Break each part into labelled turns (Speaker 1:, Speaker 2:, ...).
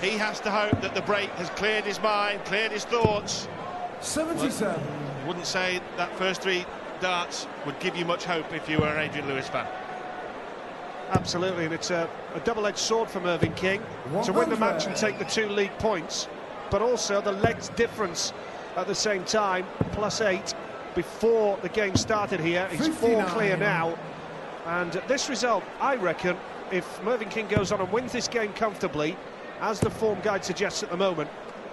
Speaker 1: He has to hope that the break has cleared his mind, cleared his thoughts.
Speaker 2: 77.
Speaker 1: Wouldn't say that first 3 darts would give you much hope if you were an Adrian Lewis fan.
Speaker 3: Absolutely, and it's a double-edged sword for Mervyn King to win the match and take the 2 league points, but also the legs difference at the same time, +8 before the game started here. He's 4 clear now, and this result, I reckon, if Mervyn King goes on and wins this game comfortably, as the form guide suggests at the moment,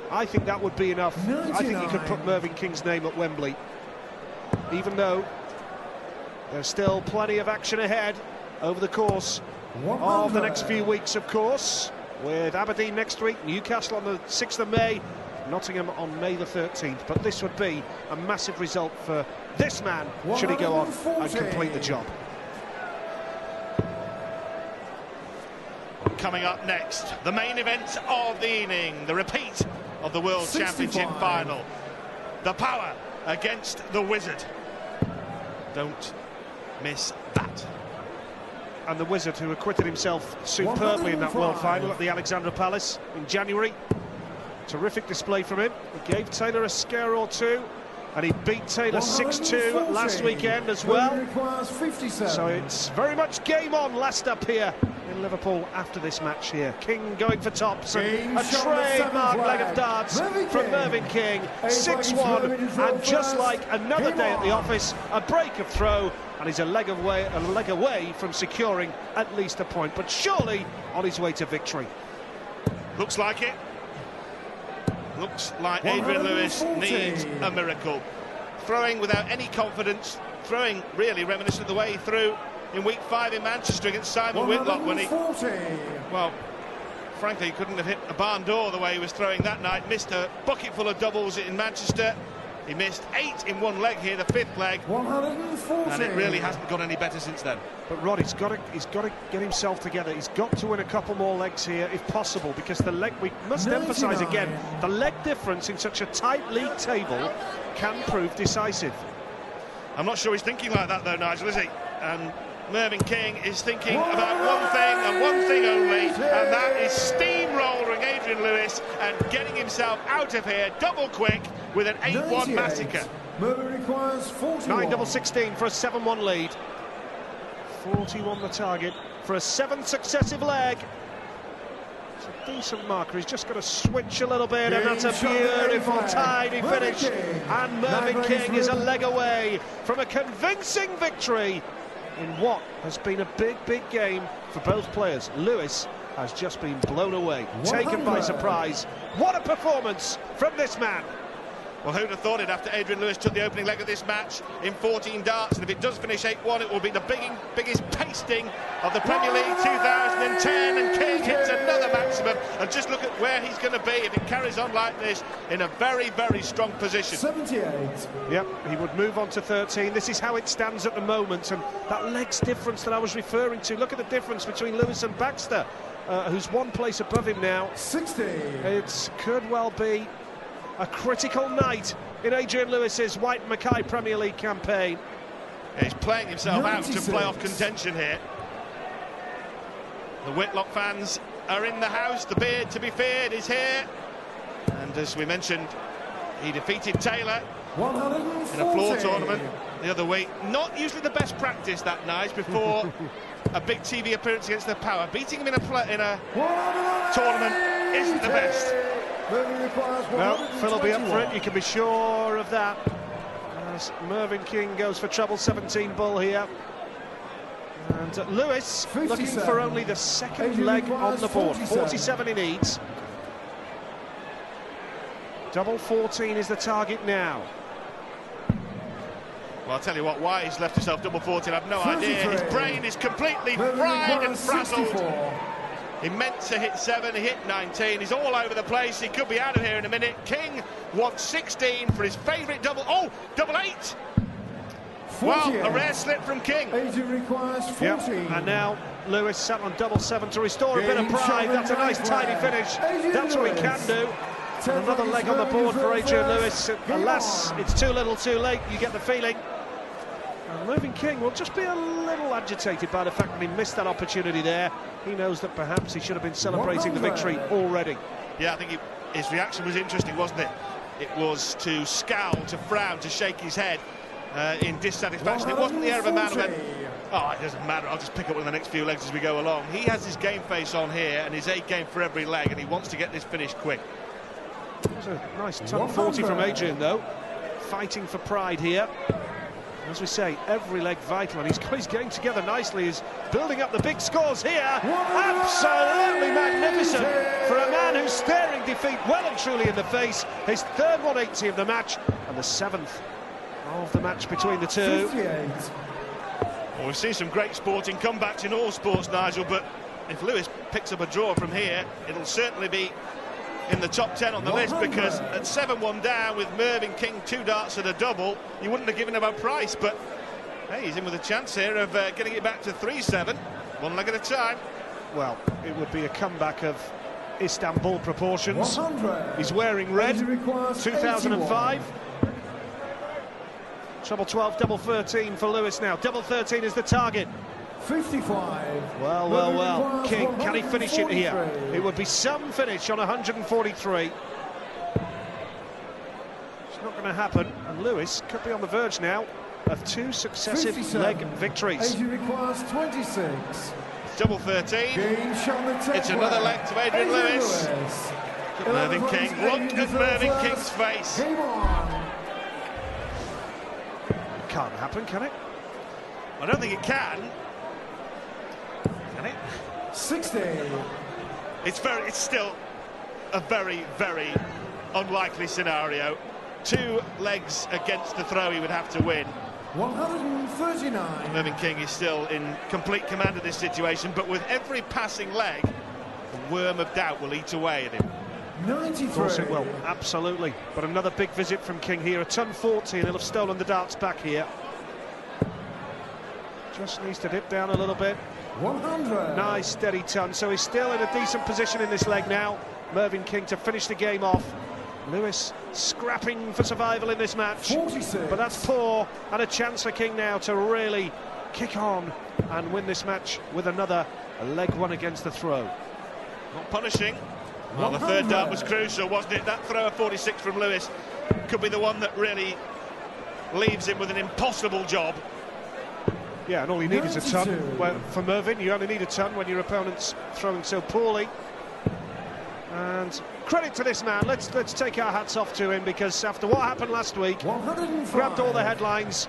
Speaker 3: I think that would be enough. 99. I think you could put Mervyn King's name at Wembley, even though there's still plenty of action ahead over the course of the next few weeks, of course, with Aberdeen next week, Newcastle on the 6th of May, Nottingham on May the 13th. But this would be a massive result for this man, should he go on and complete the job.
Speaker 1: Coming up next, the main event of the evening, the repeat of the World 65. Championship final. The Power against the Wizard. Don't miss that.
Speaker 3: And the Wizard, who acquitted himself superbly in that World Final at the Alexandra Palace in January. Terrific display from him. He gave Taylor a scare or two, and he beat Taylor 6-2 last weekend as well. So it's very much game on last up here in Liverpool after this match here. King going for tops, and a trademark leg of darts from Mervyn King. 6-1, and just like another day at the office, a break of throw, and he's a leg away from securing at least a point, but surely on his way to victory.
Speaker 1: Looks like it. Looks like Adrian Lewis needs a miracle. Throwing without any confidence, throwing really reminiscent of the way he threw in week 5 in Manchester against Simon Whitlock, when he, well, frankly, he couldn't have hit a barn door the way he was throwing that night. Missed a bucket full of doubles in Manchester. He missed 8 in one leg here, the 5th leg, and it really hasn't got any better since then.
Speaker 3: But Rod, he's got to get himself together. He's got to win a couple more legs here, if possible, because the leg, we must emphasise again, the leg difference in such a tight league table can prove decisive.
Speaker 1: I'm not sure he's thinking like that, though, Nigel, is he? And Mervyn King is thinking about one thing and one thing only, and that is steamrolling Adrian Lewis and getting himself out of here double quick with an 8-1 massacre.
Speaker 2: Mervyn requires 41.
Speaker 3: 9-16 for a 7-1 lead. 41 the target for a 7th successive leg. It's a decent marker. He's just got to switch a little bit, and that's a beautiful tidy finish. And Mervyn King is a leg away from a convincing victory in what has been a big game for both players. Lewis has just been blown away, taken by surprise. What a performance from this man.
Speaker 1: Well, who'd have thought it after Adrian Lewis took the opening leg of this match in 14 darts, and if it does finish 8-1, it will be the biggest pasting of the Premier League 2010, and King hits another maximum, and just look at where he's going to be if it carries on like this, in a very strong position.
Speaker 2: 78.
Speaker 3: Yep, he would move on to 13. This is how it stands at the moment, and that legs difference that I was referring to, look at the difference between Lewis and Baxter, who's 1 place above him now.
Speaker 2: 60.
Speaker 3: It could well be a critical night in Adrian Lewis's White and Mackay Premier League campaign.
Speaker 1: Yeah, he's playing himself 96. Out to playoff contention here. The Whitlock fans are in the house. The beard to be feared is here. And as we mentioned, he defeated Taylor in a floor tournament the other week. Not usually the best practice that night before a big TV appearance against the Power. Beating him in a tournament isn't the best.
Speaker 3: Well, Phil will be up for it, you can be sure of that, as Mervyn King goes for treble 17 ball here. And Lewis 57. Looking for only the 2nd leg on the board. 47 he needs. Double 14 is the target now.
Speaker 1: Well, I'll tell you what, why he's left himself double 14, I've no idea. His brain is completely fried and frazzled. 64. He meant to hit 7, he hit 19, he's all over the place, he could be out of here in a minute. King wants 16 for his favourite double, oh, double 8! 48. Well, a rare slip from King.
Speaker 2: Adrian requires 14.
Speaker 3: Yep. And now Lewis sat on double 7 to restore a bit of pride. That's a nice tidy finish. That's what he can do. And another leg on the board for Adrian Lewis. Alas, it's too little too late, you get the feeling. And Mervyn King will just be a little agitated by the fact that he missed that opportunity there. He knows that perhaps he should have been celebrating the victory already.
Speaker 1: Yeah, I think his reaction was interesting, wasn't it? It was to scowl, to frown, to shake his head in dissatisfaction. It wasn't the air of a man who went, oh, it doesn't matter, I'll just pick up one of the next few legs as we go along. He has his game face on here and his A game for every leg, and he wants to get this finished quick.
Speaker 3: It was a nice ton 40 from Adrian, though. Fighting for pride here. As we say, every leg vital, and he's got his game together nicely. He's building up the big scores here. Absolutely magnificent for a man who's staring defeat well and truly in the face. His third 180 of the match, and the 7th of the match between the two.
Speaker 1: Well, we've seen some great sporting comebacks in all sports, Nigel, but if Lewis picks up a draw from here, it'll certainly be in the top 10 on the list, because at 7-1 down with Mervyn King 2 darts at a double, you wouldn't have given him a price, but hey, he's in with a chance here of getting it back to 3-7, one leg at a time.
Speaker 3: Well, it would be a comeback of Istanbul proportions.
Speaker 2: 100.
Speaker 3: He's wearing red, 2005. Treble 12, double 13 for Lewis now. Double 13 is the target.
Speaker 2: 55.
Speaker 3: Well. King, can he finish it here? It would be some finish on 143. It's not going to happen, and Lewis could be on the verge now of 2 successive
Speaker 2: 57.
Speaker 3: leg victories.
Speaker 2: Adrian requires 26.
Speaker 1: Double 13. It's another leg to Adrian Lewis. Mervyn King, look at Mervyn King's face.
Speaker 3: Can't happen, can it?
Speaker 1: I don't think it can. Can it?
Speaker 2: 60.
Speaker 1: It's still a very, very unlikely scenario. 2 legs against the throw he would have to win.
Speaker 2: 139.
Speaker 1: Mervyn King is still in complete command of this situation, but with every passing leg, the worm of doubt will eat away at him.
Speaker 2: 93.
Speaker 3: Of course it will, absolutely. But another big visit from King here, a ton 40, and he'll have stolen the darts back here. Just needs to dip down a little bit.
Speaker 2: 100.
Speaker 3: Nice steady ton, so he's still in a decent position in this leg now. Mervyn King to finish the game off. Lewis scrapping for survival in this match.
Speaker 2: 46.
Speaker 3: But that's poor, and a chance for King now to really kick on and win this match with another leg one against the throw.
Speaker 1: Not punishing. Well, the third dart was crucial, wasn't it? That throw of 46 from Lewis could be the one that really leaves him with an impossible job.
Speaker 3: Yeah, and all you need is a ton.
Speaker 2: 92.
Speaker 3: Well, for Mervyn, you only need a ton when your opponent's throwing so poorly. And credit to this man. Let's take our hats off to him, because after what happened last week,
Speaker 2: 105.
Speaker 3: grabbed all the headlines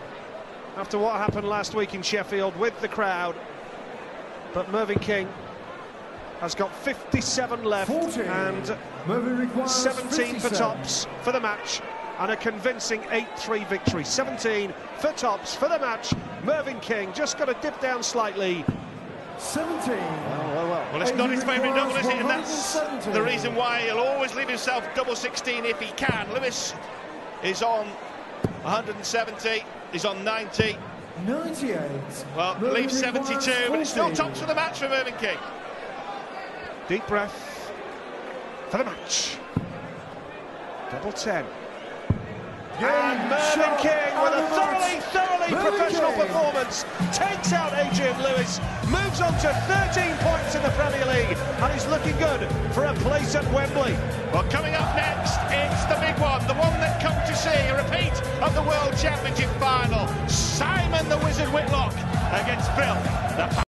Speaker 3: after what happened last week in Sheffield with the crowd. But Mervyn King has got 57 left
Speaker 2: 40.
Speaker 3: and
Speaker 2: Mervyn requires
Speaker 3: 17 for
Speaker 2: 57.
Speaker 3: tops for the match, and a convincing 8-3 victory. 17 for tops for the match. Mervyn King just got to dip down slightly.
Speaker 2: 17.
Speaker 1: Well, it's not his favourite double, is it? And that's
Speaker 2: 170.
Speaker 1: the reason why he'll always leave himself double 16 if he can. Lewis is on 170, he's on 90.
Speaker 2: 98.
Speaker 1: Well,
Speaker 2: Mervyn
Speaker 1: leaves 72,
Speaker 2: requires
Speaker 1: but it's still
Speaker 2: 40.
Speaker 1: tops for the match for Mervyn King.
Speaker 3: Deep breath for the match. Double 10. And Mervyn King, with a thoroughly professional performance, takes out Adrian Lewis, moves on to 13 points in the Premier League, and he's looking good for a place at Wembley.
Speaker 1: Well, coming up next, it's the big one, the one that come to see a repeat of the World Championship final. Simon the Wizard Whitlock against Phil the